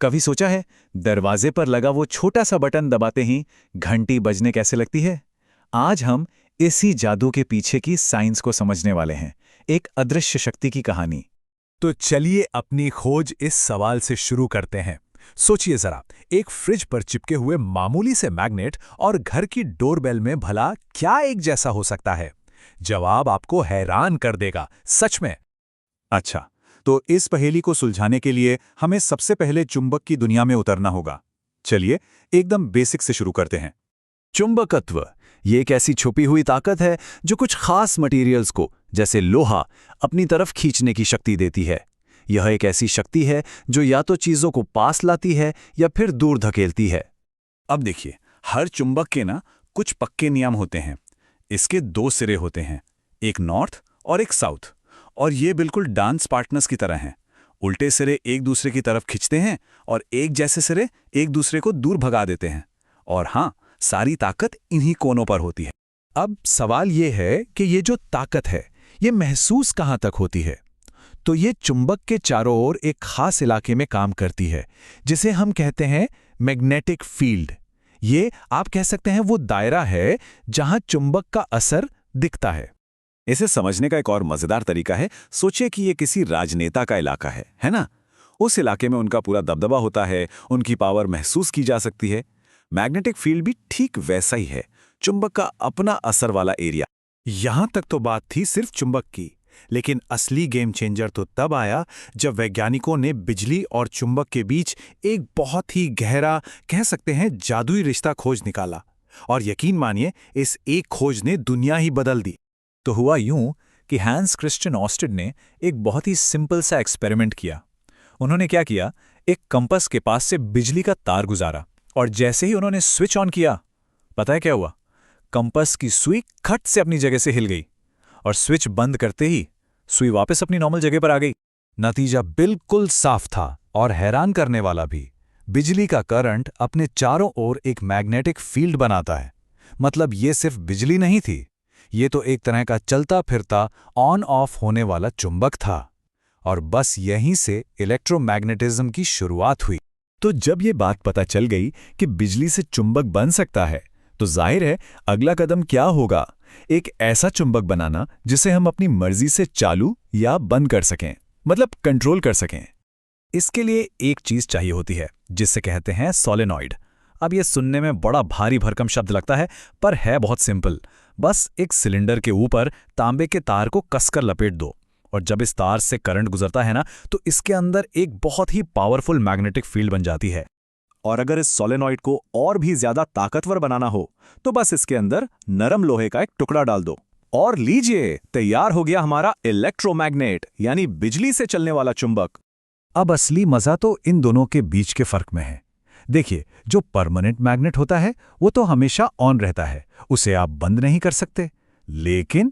कभी सोचा है दरवाजे पर लगा वो छोटा सा बटन दबाते ही घंटी बजने कैसे लगती है? आज हम इसी जादू के पीछे की साइंस को समझने वाले हैं, एक अदृश्य शक्ति की कहानी। तो चलिए अपनी खोज इस सवाल से शुरू करते हैं। सोचिए जरा, एक फ्रिज पर चिपके हुए मामूली से मैग्नेट और घर की डोरबेल में भला क्या एक जैसा हो सकता है? जवाब आपको हैरान कर देगा, सच में। अच्छा, तो इस पहेली को सुलझाने के लिए हमें सबसे पहले चुंबक की दुनिया में उतरना होगा। चलिए एकदम बेसिक से शुरू करते हैं। चुंबकत्व ये एक ऐसी छुपी हुई ताकत है जो कुछ खास मटेरियल्स को, जैसे लोहा, अपनी तरफ खींचने की शक्ति देती है। यह एक ऐसी शक्ति है जो या तो चीजों को पास लाती है या फिर दूर धकेलती है। अब देखिए, हर चुंबक के ना कुछ पक्के नियम होते हैं। इसके दो सिरे होते हैं, एक नॉर्थ और एक साउथ, और ये बिल्कुल डांस पार्टनर्स की तरह हैं। उल्टे सिरे एक दूसरे की तरफ खींचते हैं और एक जैसे सिरे एक दूसरे को दूर भगा देते हैं। और हाँ, सारी ताकत इन्हीं कोनों पर होती है। अब सवाल ये है कि ये जो ताकत है, ये महसूस कहाँ तक होती है? तो ये चुंबक के चारों ओर एक खास इलाके में काम करती है, जिसे हम कहते हैं मैग्नेटिक फील्ड। ये आप कह सकते हैं वो दायरा है जहां चुंबक का असर दिखता है। इसे समझने का एक और मजेदार तरीका है, सोचिए कि ये किसी राजनेता का इलाका है ना? उस इलाके में उनका पूरा दबदबा होता है, उनकी पावर महसूस की जा सकती है। मैग्नेटिक फील्ड भी ठीक वैसा ही है, चुंबक का अपना असर वाला एरिया। यहां तक तो बात थी सिर्फ चुंबक की, लेकिन असली गेम चेंजर तो तब आया जब वैज्ञानिकों ने बिजली और चुंबक के बीच एक बहुत ही गहरा, कह सकते हैं जादुई रिश्ता खोज निकाला। और यकीन मानिए, इस एक खोज ने दुनिया ही बदल दी। तो हुआ यूं कि हैंस क्रिश्चियन ऑस्टिन ने एक बहुत ही सिंपल सा एक्सपेरिमेंट किया। उन्होंने क्या किया, एक कंपास के पास से बिजली का तार गुजारा, और जैसे ही उन्होंने स्विच ऑन किया, पता है क्या हुआ? कंपास की सुई खट से अपनी जगह से हिल गई, और स्विच बंद करते ही सुई वापस अपनी नॉर्मल जगह पर आ गई। नतीजा बिल्कुल साफ था और हैरान करने वाला भी। बिजली का करंट अपने चारों ओर एक मैग्नेटिक फील्ड बनाता है। मतलब ये सिर्फ बिजली नहीं थी, ये तो एक तरह का चलता फिरता ऑन ऑफ होने वाला चुंबक था। और बस यहीं से इलेक्ट्रोमैग्नेटिज्म की शुरुआत हुई। तो जब ये बात पता चल गई कि बिजली से चुंबक बन सकता है, तो जाहिर है अगला कदम क्या होगा? एक ऐसा चुंबक बनाना जिसे हम अपनी मर्जी से चालू या बंद कर सकें, मतलब कंट्रोल कर सकें। इसके लिए एक चीज चाहिए होती है जिसे कहते हैं सोलेनॉइड। अब ये सुनने में बड़ा भारी भरकम शब्द लगता है, पर है बहुत सिंपल। बस एक सिलेंडर के ऊपर तांबे के तार को कसकर लपेट दो, और जब इस तार से करंट गुजरता है ना, तो इसके अंदर एक बहुत ही पावरफुल मैग्नेटिक फील्ड बन जाती है। और अगर इस सोलेनॉइड को और भी ज्यादा ताकतवर बनाना हो, तो बस इसके अंदर नरम लोहे का एक टुकड़ा डाल दो, और लीजिए, तैयार हो गया हमारा इलेक्ट्रोमैग्नेट, यानी बिजली से चलने वाला चुंबक। अब असली मजा तो इन दोनों के बीच के फर्क में है। देखिए, जो परमानेंट मैग्नेट होता है वो तो हमेशा ऑन रहता है, उसे आप बंद नहीं कर सकते। लेकिन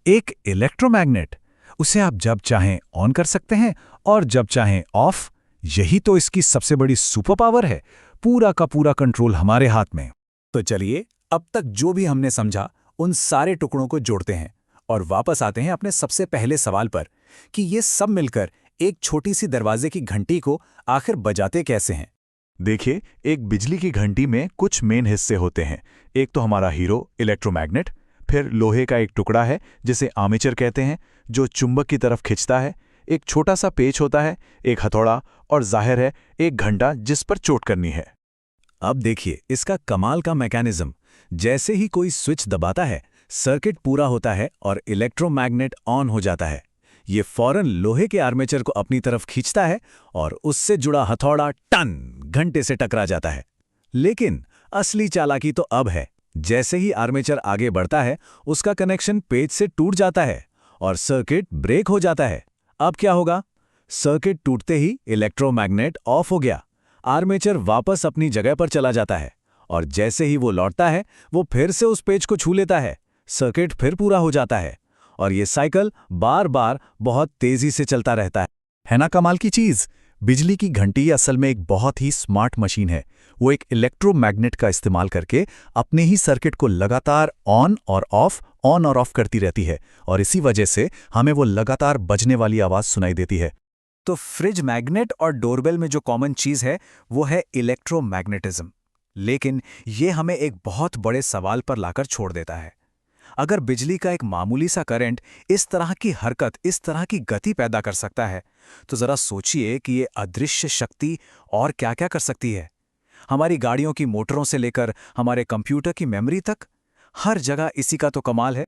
एक इलेक्ट्रोमैग्नेट, उसे आप जब चाहें ऑन कर सकते हैं और जब चाहें ऑफ। यही तो इसकी सबसे बड़ी सुपर पावर है, पूरा का पूरा कंट्रोल हमारे हाथ में। तो चलिए, अब तक जो भी हमने समझा, उन सारे टुकड़ों को जोड़ते हैं और वापस आते हैं अपने सबसे पहले सवाल पर कि ये सब मिलकर एक छोटी सी दरवाजे की घंटी को आखिर बजाते कैसे हैं। देखिए, एक बिजली की घंटी में कुछ मेन हिस्से होते हैं। एक तो हमारा हीरो इलेक्ट्रोमैग्नेट, फिर लोहे का एक टुकड़ा है जिसे आर्मेचर कहते हैं, जो चुंबक की तरफ खिंचता है। एक छोटा सा पेच होता है, एक हथौड़ा, और जाहिर है एक घंटा जिस पर चोट करनी है। अब देखिए इसका कमाल का मैकेनिज्म। जैसे ही कोई स्विच दबाता है, सर्किट पूरा होता है और इलेक्ट्रोमैग्नेट ऑन हो जाता है। ये फौरन लोहे के आर्मेचर को अपनी तरफ खींचता है और उससे जुड़ा हथौड़ा टन घंटे से टकरा जाता है। लेकिन असली चालाकी तो अब है। जैसे ही आर्मेचर आगे बढ़ता है, उसका कनेक्शन पेज से टूट जाता है और सर्किट ब्रेक हो जाता है। अब क्या होगा? सर्किट टूटते ही इलेक्ट्रोमैग्नेट ऑफ हो गया, आर्मेचर वापस अपनी जगह पर चला जाता है, और जैसे ही वो लौटता है, वो फिर से उस पेज को छू लेता है, सर्किट फिर पूरा हो जाता है, और ये साइकिल बार बार बहुत तेजी से चलता रहता है ना कमाल की चीज? बिजली की घंटी असल में एक बहुत ही स्मार्ट मशीन है। वो एक इलेक्ट्रोमैग्नेट का इस्तेमाल करके अपने ही सर्किट को लगातार ऑन और ऑफ करती रहती है, और इसी वजह से हमें वो लगातार बजने वाली आवाज सुनाई देती है। तो फ्रिज मैग्नेट और डोरबेल में जो कॉमन चीज है वो है इलेक्ट्रोमैग्नेटिज्म। लेकिन ये हमें एक बहुत बड़े सवाल पर लाकर छोड़ देता है। अगर बिजली का एक मामूली सा करंट इस तरह की हरकत, इस तरह की गति पैदा कर सकता है, तो जरा सोचिए कि ये अदृश्य शक्ति और क्या-क्या कर सकती है। हमारी गाड़ियों की मोटरों से लेकर हमारे कंप्यूटर की मेमोरी तक, हर जगह इसी का तो कमाल है।